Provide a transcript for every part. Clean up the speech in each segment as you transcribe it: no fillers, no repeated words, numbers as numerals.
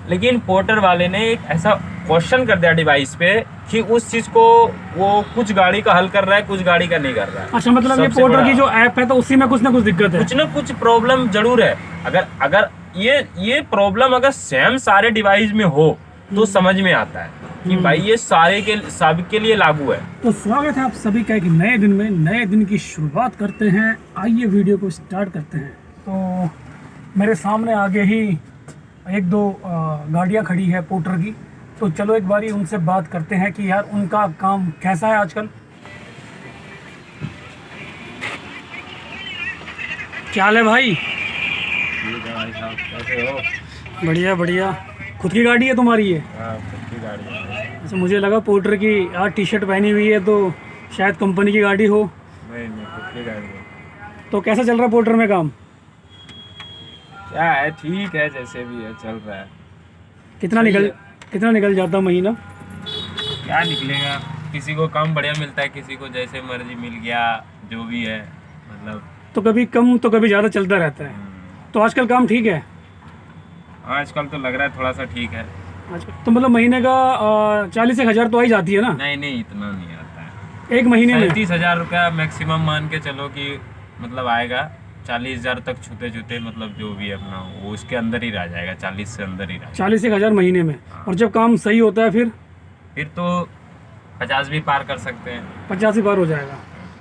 लेकिन पोर्टर वाले ने एक ऐसा क्वेश्चन कर दिया डिवाइस पे कि उस चीज को वो कुछ गाड़ी का हल कर रहा है, कुछ गाड़ी का नहीं कर रहा है। अच्छा, मतलब ये पोर्टर की जो ऐप है तो उसी में कुछ ना कुछ दिक्कत है, कुछ ना कुछ प्रॉब्लम जरूर है। अगर ये प्रॉब्लम अगर सेम सारे डिवाइस में हो तो समझ में आता है कि भाई ये सबके लिए लागू है। तो स्वागत है आप सभी का एक नए दिन में। नए दिन की शुरुआत करते हैं, आइए वीडियो को स्टार्ट करते हैं। तो मेरे सामने आगे ही एक दो गाड़ियां खड़ी है पोर्टर की, तो चलो एक बारी उनसे बात करते हैं कि यार उनका काम कैसा है आजकल। क्या हाल है भाई? कैसे हो? बढ़िया बढ़िया। खुद की गाड़ी है तुम्हारी ये? खुद की गाड़ी है। अच्छा, मुझे लगा पोर्टर की यार टी शर्ट पहनी हुई है तो शायद कंपनी की गाड़ी हो। नहीं, खुद की गाड़ी है। तो कैसा चल रहा है पोर्टर में काम? क्या है, ठीक है, जैसे भी है चल रहा है। कितना निकल जाता महीना? क्या निकलेगा, किसी को कम बढ़िया मिलता है, किसी को जैसे मर्जी मिल गया, जो भी है मतलब। तो कभी कम तो कभी ज़्यादा चलता रहता है। तो आजकल काम ठीक है? आजकल तो लग रहा है थोड़ा सा ठीक है। तो मतलब महीने का 40,000 तो आ ही जाती है ना? नहीं, इतना नहीं आता है। एक महीने में 30,000 रुपया मैक्सिमम मान के चलो कि मतलब आएगा। 40,000 तक छूते मतलब जो भी अपना वो उसके अंदर ही रह जाएगा, 40 से अंदर ही रह जाएगा। 40,000 महीने में। और जब काम सही होता है फिर तो 50 भी पार कर सकते हैं। 50 ही पार हो जाएगा।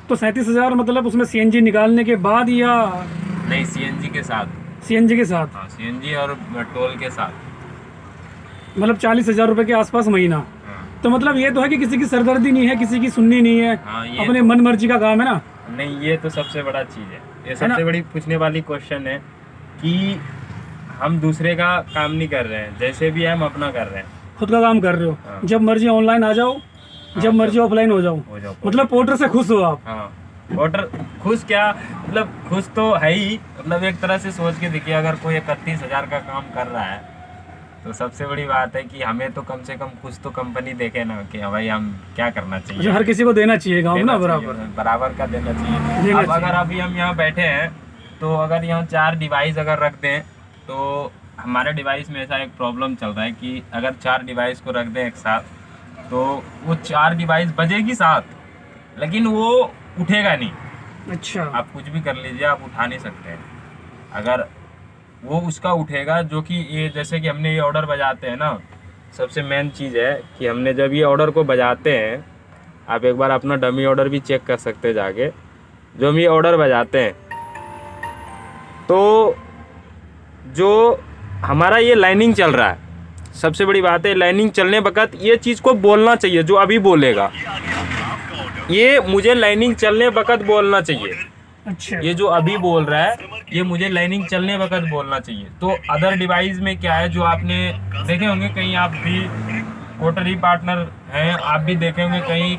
तो 37,000 मतलब उसमें सीएनजी निकालने के बाद या नहीं, सीएनजी के साथ। सीएनजी के साथ? हाँ, सीएनजी और टोल के साथ। मतलब 40,000 रुपये के आसपास महीना। तो मतलब ये तो है कि किसी की सरदर्दी नहीं है, किसी की सुननी नहीं है। अपने मन मर्जी का काम है ना? नहीं, ये तो सबसे बड़ा चीज़ है। ये सबसे बड़ी पूछने वाली क्वेश्चन है कि हम दूसरे का काम नहीं कर रहे हैं, जैसे भी है हम अपना कर रहे हैं, खुद का काम कर रहे हो। हाँ। जब मर्जी ऑनलाइन आ जाओ, जब मर्जी ऑफलाइन हो जाओ। मतलब पोर्टर से खुश हो आप? हाँ, पोर्टर खुश क्या, मतलब खुश तो है ही। मतलब एक तरह से सोच के देखिए, अगर कोई 31,000 का काम कर रहा है तो सबसे बड़ी बात है कि हमें तो कम से कम कुछ तो कंपनी देखे ना कि भाई हम क्या करना चाहिए। हर किसी को देना चाहिए काम ना, बराबर का देना चाहिए। अब अगर अभी हम यहाँ बैठे हैं तो अगर यहाँ 4 डिवाइस अगर रख दें, तो हमारे डिवाइस में ऐसा एक प्रॉब्लम चल रहा है कि अगर 4 डिवाइस को रख दें एक साथ तो वो 4 डिवाइस बजेगी साथ, लेकिन वो उठेगा नहीं। अच्छा, आप कुछ भी कर लीजिए, आप उठा नहीं सकते हैं। अगर वो उसका उठेगा, जो कि ये जैसे कि हमने ये ऑर्डर बजाते हैं ना, सबसे मेन चीज़ है कि हमने जब ये ऑर्डर को बजाते हैं, आप एक बार अपना डमी ऑर्डर भी चेक कर सकते हैं जाके। जो हम ये ऑर्डर बजाते हैं तो जो हमारा ये लाइनिंग चल रहा है, सबसे बड़ी बात है लाइनिंग चलने वक्त ये चीज़ को बोलना चाहिए। जो अभी बोलेगा ये मुझे लाइनिंग चलने वक्त बोलना चाहिए। अच्छा, ये जो अभी बोल रहा है ये मुझे लाइनिंग चलने वक्त बोलना चाहिए। तो अदर डिवाइस में क्या है, जो आपने देखे होंगे, कहीं आप भी पोर्टर ही पार्टनर हैं, आप भी देखे होंगे, कहीं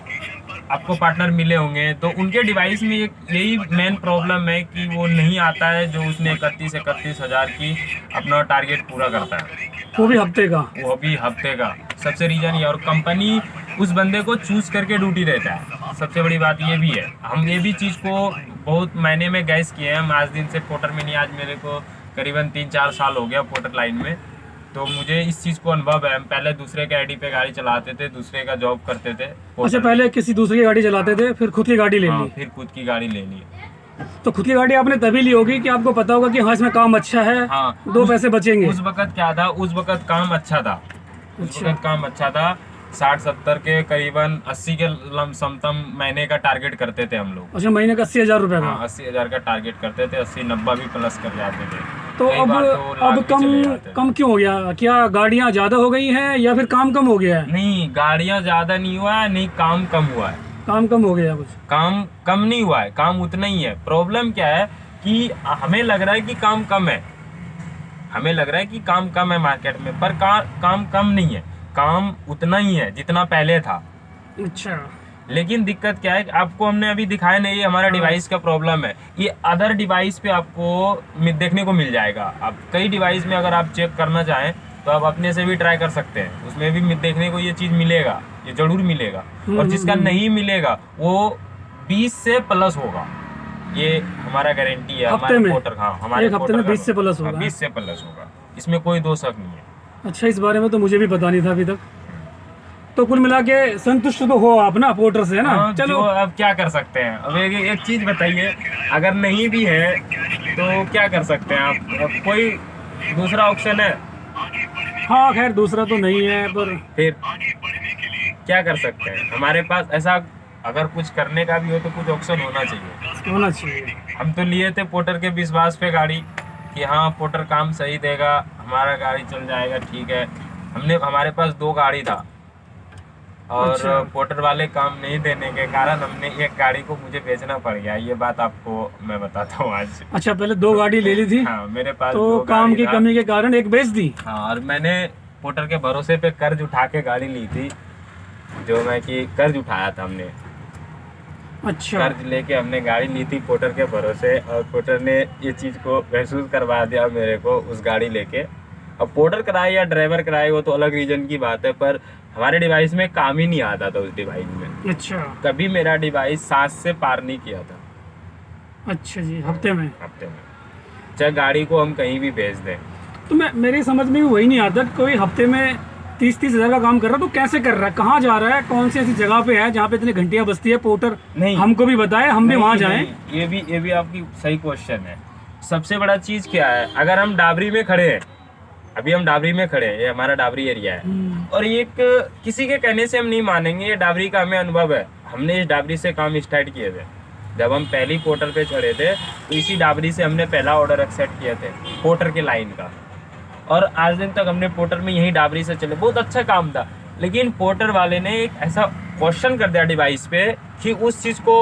आपको पार्टनर मिले होंगे, तो उनके डिवाइस में यही मेन प्रॉब्लम है कि वो नहीं आता है जो उसने 31,000 की अपना टारगेट पूरा करता है, वो भी हफ्ते का। सबसे रीजन ये। और कंपनी उस बंदे को चूज करके ड्यूटी देता है, सबसे बड़ी बात ये भी है। हम ये भी चीज़ को बहुत महीने में गैस किए हैं। हम आज दिन से पोर्टर में नहीं, आज मेरे को करीबन 3-4 साल हो गया पोर्टर लाइन में, तो मुझे इस चीज़ को अनुभव है। हम पहले दूसरे के आईडी पे गाड़ी चलाते थे, दूसरे का जॉब करते थे। अच्छा, पहले किसी दूसरे की गाड़ी चलाते थे, फिर खुद की गाड़ी ले ली? फिर खुद की गाड़ी ले ली। तो खुद की गाड़ी आपने तभी ली होगी कि आपको पता होगा कि हाँ इसमें काम अच्छा है, हाँ, 2 पैसे बचेंगे। उस वक्त क्या था, उस वक्त काम अच्छा था। उस वक्त काम अच्छा था। 60-70 के करीबन 80 के लमसम महीने का टारगेट करते थे हम लोग। अच्छा, महीने का 80,000 रुपये का? 80,000 का टारगेट करते थे। 80-90 भी प्लस कर जाते थे। तो अब कम क्यों हो गया? क्या गाड़ियाँ ज़्यादा हो गई हैं या फिर काम कम हो गया है? नहीं, गाड़ियाँ ज़्यादा नहीं हुआ है, नहीं काम कम हुआ है। काम कम हो गया कुछ? काम कम नहीं हुआ है, काम उतना ही है। प्रॉब्लम क्या है कि हमें लग रहा है कि काम कम है, हमें लग रहा है कि काम कम है मार्केट में, पर काम कम नहीं है, काम उतना ही है जितना पहले था। अच्छा, लेकिन दिक्कत क्या है, आपको हमने अभी दिखाया नहीं, हमारा डिवाइस का प्रॉब्लम है। ये अदर डिवाइस पे आपको देखने को मिल जाएगा। आप कई डिवाइस में अगर आप चेक करना चाहें तो आप अपने से भी ट्राई कर सकते हैं, उसमें भी देखने को ये चीज़ मिलेगा, ये जरूर मिलेगा। और जिसका नहीं मिलेगा वो 20 से प्लस होगा, ये हमारा गारंटी है। हमारे पोर्टर, हाँ, हमारे एक हफ्ते में 20 से प्लस होगा। 20 से प्लस होगा, इसमें कोई दो शक नहीं है। अच्छा, इस बारे में तो मुझे भी पता नहीं था अभी तक। तो कुल मिला के संतुष्ट तो हो आप ना पोर्टर से, है ना? हाँ, चलो, जो अब क्या कर सकते हैं। अब एक चीज बताइए, अगर नहीं भी है तो क्या कर सकते हैं आप? अब कोई दूसरा ऑप्शन है? हाँ खैर दूसरा तो नहीं है, पर फिर क्या कर सकते हैं? हमारे पास ऐसा अगर कुछ करने का भी हो तो कुछ ऑप्शन होना चाहिए। होना चाहिए। हम तो लिए थे पोर्टर के विश्वास पे गाड़ी कि हाँ पोर्टर काम सही देगा, हमारा गाड़ी चल जाएगा, ठीक है। हमारे पास 2 गाड़ी था और अच्छा। पोर्टर वाले काम नहीं देने के कारण हमने एक गाड़ी को मुझे बेचना पड़ गया। ये बात आपको मैं बताता हूँ आज। अच्छा, पहले 2 गाड़ी ले ली थी, हाँ, मेरे पास तो 2 काम गाड़ी की था। कमी के कारण एक बेच दी। हाँ, और मैंने पोर्टर के भरोसे पे कर्ज उठा के गाड़ी ली थी, जो मैं कि कर्ज उठाया था हमने। अच्छा। कर्ज लेके हमने गाड़ी ली थी पोर्टर के भरोसे, और पोर्टर ने ये चीज़ को महसूस करवा दिया मेरे को उस गाड़ी लेके। अब पोर्टर कराए या ड्राइवर कराए वो तो अलग रीजन की बात है, पर हमारे डिवाइस में काम ही नहीं आता था उस डिवाइस में। अच्छा। कभी मेरा डिवाइस 7 से पार नहीं किया था अच्छा जी, हफ्ते में। हफ्ते में, चाहे गाड़ी को हम कहीं भी भेज दें। तो मेरी समझ में वही नहीं आता कि कोई हफ्ते में 30-30 हज़ार का काम कर रहा है तो कैसे कर रहा है, कहाँ जा रहा है, कौन सी ऐसी जगह पे है जहाँ पे इतनी घंटियाँ बजती है? पोर्टर नहीं, हमको भी बताए, हम भी नहीं, वहाँ जाएं। नहीं, ये भी आपकी सही क्वेश्चन है। सबसे बड़ा चीज़ क्या है, अगर हम डाबरी में खड़े हैं, अभी हम डाबरी में खड़े हैं, ये हमारा डाबरी एरिया है, और ये किसी के कहने से हम नहीं मानेंगे, ये डाबरी का हमें अनुभव है। हमने इस डाबरी से काम स्टार्ट किए थे। जब हम पहली पोर्टर पे चढ़े थे तो इसी डाबरी से हमने पहला ऑर्डर एक्सेप्ट किए थे पोर्टर के लाइन का, और आज दिन तक हमने पोर्टर में यही डाबरी से चले। बहुत अच्छा काम था, लेकिन पोर्टर वाले ने एक ऐसा क्वेश्चन कर दिया डिवाइस पे कि उस चीज़ को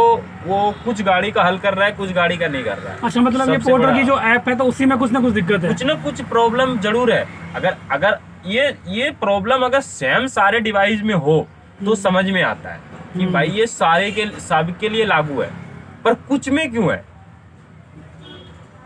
वो कुछ गाड़ी का हल कर रहा है, कुछ गाड़ी का नहीं कर रहा है। अच्छा, मतलब ये सबसे पोर्टर बड़ा- की जो ऐप है तो उसी में कुछ ना कुछ दिक्कत है। कुछ ना कुछ प्रॉब्लम जरूर है। अगर ये प्रॉब्लम अगर सेम सारे डिवाइस में हो तो समझ में आता है कि भाई ये सबके लिए लागू है, पर कुछ में क्यों है?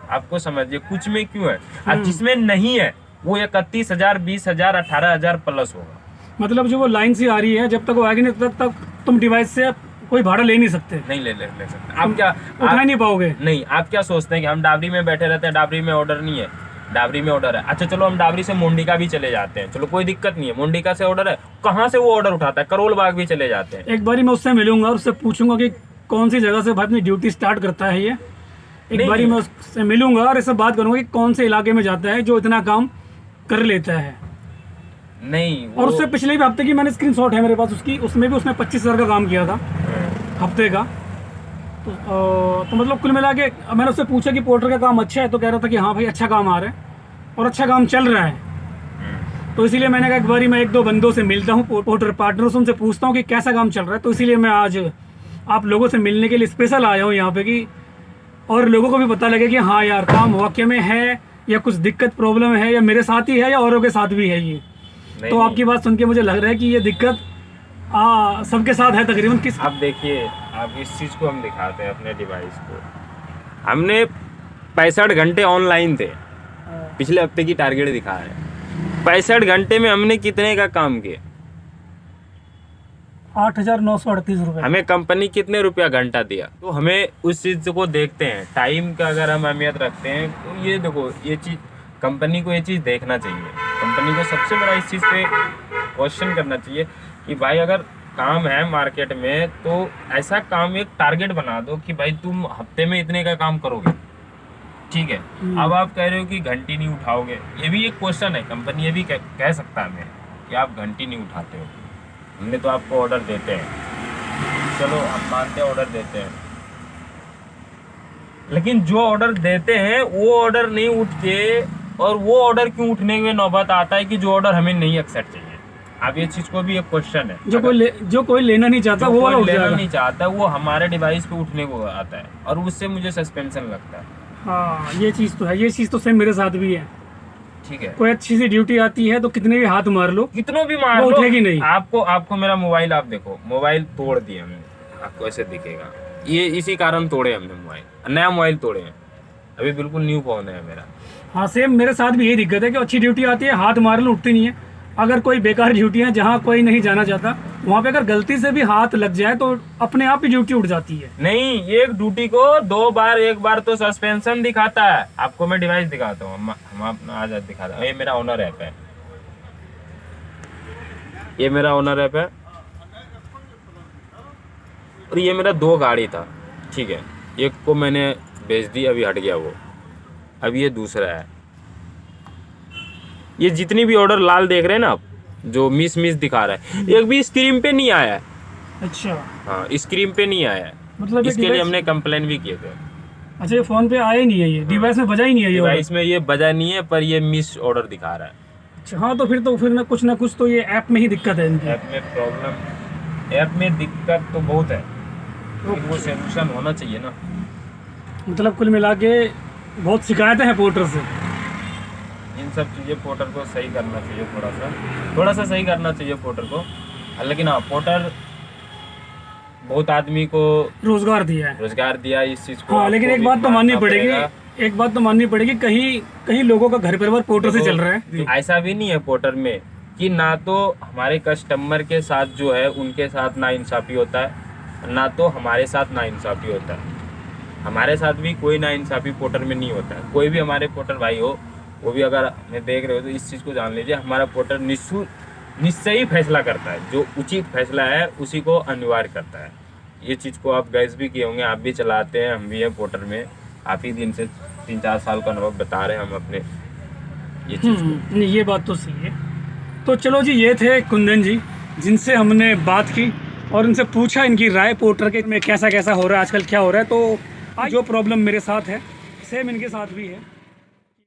आपको समझिए, कुछ में क्यों है, और जिसमें नहीं है वो 31,000, 20,000, 18,000 प्लस होगा। मतलब जो वो लाइन से आ रही है, जब तक वो आएगी नहीं तब तक तुम डिवाइस से कोई भाड़ा ले नहीं सकते, नहीं ले सकते। आप क्या उठा नहीं पाओगे? नहीं, आप क्या सोचते हैं कि हम डाबरी में बैठे रहते हैं, डाबरी में ऑर्डर नहीं है? डाबरी में ऑर्डर है। अच्छा चलो, हम डाबरी से मोंडिका भी चले जाते हैं, चलो कोई दिक्कत नहीं है, मोंडिका से ऑर्डर है। कहाँ से वो ऑर्डर उठाता है? करोल बाग भी चले जाते हैं। एक बारी मैं उससे मिलूंगा और उससे पूछूंगा कि कौन सी जगह से भाई अपनी ड्यूटी स्टार्ट करता है ये। एक बारी मैं उससे मिलूंगा और इससे बात करूंगा कि कौन से इलाके में जाता है जो इतना काम कर लेता है। नहीं, और उससे पिछले भी हफ्ते की मैंने स्क्रीनशॉट है मेरे पास उसकी, उसमें भी उसने 25,000 का काम किया था हफ्ते का। तो मतलब कुल मिला के मैंने उससे पूछा कि पोर्टर का काम अच्छा है, तो कह रहा था कि हाँ भाई अच्छा काम आ रहा है और अच्छा काम चल रहा है। तो इसीलिए मैंने कहा एक बारी मैं 1-2 बंदों से मिलता हूँ, पोर्टर पार्टनर्स, उनसे पूछता हूँ कि कैसा काम चल रहा है। तो इसीलिए मैं आज आप लोगों से मिलने के लिए स्पेशल आया हूँ यहाँ पे, कि और लोगों को भी पता लगे कि हाँ यार काम वाकई में है या कुछ दिक्कत प्रॉब्लम है, या मेरे साथ ही है या औरों के साथ भी है ये। तो आपकी बात सुन के मुझे लग रहा है कि ये दिक्कत सबके साथ है तकरीबन। किस अब देखिए, आप इस चीज़ को हम दिखाते हैं अपने डिवाइस को। हमने 65 घंटे ऑनलाइन थे, पिछले हफ्ते की टारगेट दिखा है। 65 घंटे में हमने कितने का काम किया? 8,938 रुपये। हमें कंपनी कितने रुपया घंटा दिया? तो हमें उस चीज़ को देखते हैं, टाइम का अगर हम अहमियत रखते हैं तो ये देखो, ये चीज़ कंपनी को ये चीज़ देखना चाहिए। कंपनी को सबसे बड़ा इस चीज़ पे क्वेश्चन करना चाहिए कि भाई अगर काम है मार्केट में तो ऐसा काम एक टारगेट बना दो कि भाई तुम हफ्ते में इतने का काम करोगे, ठीक है। अब आप कह रहे हो कि घंटी नहीं उठाओगे, ये भी एक क्वेश्चन है। कंपनी ये भी कह सकता है हमें कि आप घंटी नहीं उठाते हो, हमने तो आपको ऑर्डर देते हैं, चलो हम मानते हैं ऑर्डर देते हैं, लेकिन जो ऑर्डर देते हैं वो ऑर्डर नहीं उठते। और वो ऑर्डर क्यों उठने में नौबत आता है कि जो ऑर्डर हमें नहीं एक्सेप्ट चाहिए? आप ये चीज़ को भी एक क्वेश्चन है। जो कोई लेना नहीं चाहता वो वाला उठ लेना जाएगा। नहीं चाहता वो हमारे डिवाइस पे उठने को आता है, और उससे मुझे सस्पेंशन लगता है। हाँ, ये चीज़ तो है, ये चीज़ तो सेम मेरे साथ भी है। ठीक है, कोई अच्छी सी ड्यूटी आती है तो कितने भी हाथ मार लो, कितनों भी मार वो लो, उठेगी नहीं। आपको मेरा मोबाइल आप देखो, मोबाइल तोड़ दिया हमने, आपको ऐसे दिखेगा। ये इसी कारण तोड़े हमने मोबाइल, नया मोबाइल तोड़े हैं, अभी बिल्कुल न्यू फोन है मेरा। हाँ सेम मेरे साथ भी यही दिक्कत है कि अच्छी ड्यूटी आती है, हाथ मार लो, उठती नहीं है। अगर कोई बेकार ड्यूटी है जहाँ कोई नहीं जाना चाहता, वहाँ पे अगर गलती से भी हाथ लग जाए तो अपने आप ही ड्यूटी उठ जाती है। नहीं, एक ड्यूटी को 2 बार, 1 बार तो सस्पेंशन दिखाता है। आपको मैं डिवाइस दिखाता हूँ, हम अपना आज दिखाता हूँ। ये मेरा ऑनर ऐप है, ये मेरा ओनर ऐप है और ये मेरा 2 गाड़ी था, ठीक है। एक को मैंने बेच दी, अभी हट गया वो, अब ये दूसरा है। ये जितनी भी ऑर्डर लाल देख रहे हैं ना आप, जो मिस दिखा रहा है, एक भी स्क्रीन पे नहीं आया है। अच्छा, हाँ, स्क्रीन पे नहीं आया है, मतलब ये इसके लिए डिवाइस, हमने कंप्लेन भी किए थे। अच्छा ये फ़ोन पे आया ही नहीं है, ये डिवाइस में बजा ही नहीं है ये order? डिवाइस में ये बजा नहीं है, पर ये मिस ऑर्डर दिखा रहा है। अच्छा हाँ, तो फिर ना कुछ तो ये ऐप में ही दिक्कत है इनकी। ऐप में प्रॉब्लम, ऐप में दिक्कत तो बहुत है, लेकिन वो सोल्यूशन होना चाहिए ना। मतलब कुल मिला के बहुत शिकायतें हैं पोर्टर से। इन सब चीज़ें पोर्टर को सही करना चाहिए, थोड़ा सा सही करना चाहिए पोर्टर को। लेकिन हाँ, पोर्टर बहुत आदमी को रोजगार दिया है। रोजगार दिया इस चीज़ को। हाँ, लेकिन आपको एक भी बात तो माननी मानना पड़ेगी, पड़ेगा। एक बात तो माननी पड़ेगी, कहीं लोगों का घर परिवार पोर्टर से चल रहा है। ऐसा भी नहीं है पोर्टर में कि ना तो हमारे कस्टमर के साथ जो है उनके साथ नाइंसाफ़ी होता है, ना तो हमारे साथ नाइंसाफ़ी होता है। हमारे साथ भी कोई नाइंसाफ़ी पोर्टर में नहीं होता है। कोई भी हमारे पोर्टर भाई हो, वो भी अगर हमें देख रहे हो तो इस चीज़ को जान लीजिए, हमारा पोर्टर निश्चय ही फैसला करता है, जो उचित फैसला है उसी को अनिवार्य करता है। ये चीज़ को आप गैस भी किए होंगे, आप भी चलाते हैं, हम भी हैं पोर्टर में, आप ही दिन से 3-4 साल का अनुभव बता रहे हैं हम अपने ये चीज़ को। नहीं, ये बात तो सही है। तो चलो जी, ये थे कुंदन जी, जिनसे हमने बात की और इनसे पूछा इनकी राय पोर्टर के में कैसा हो रहा है आजकल, क्या हो रहा है। तो जो प्रॉब्लम मेरे साथ है सेम इनके साथ भी है।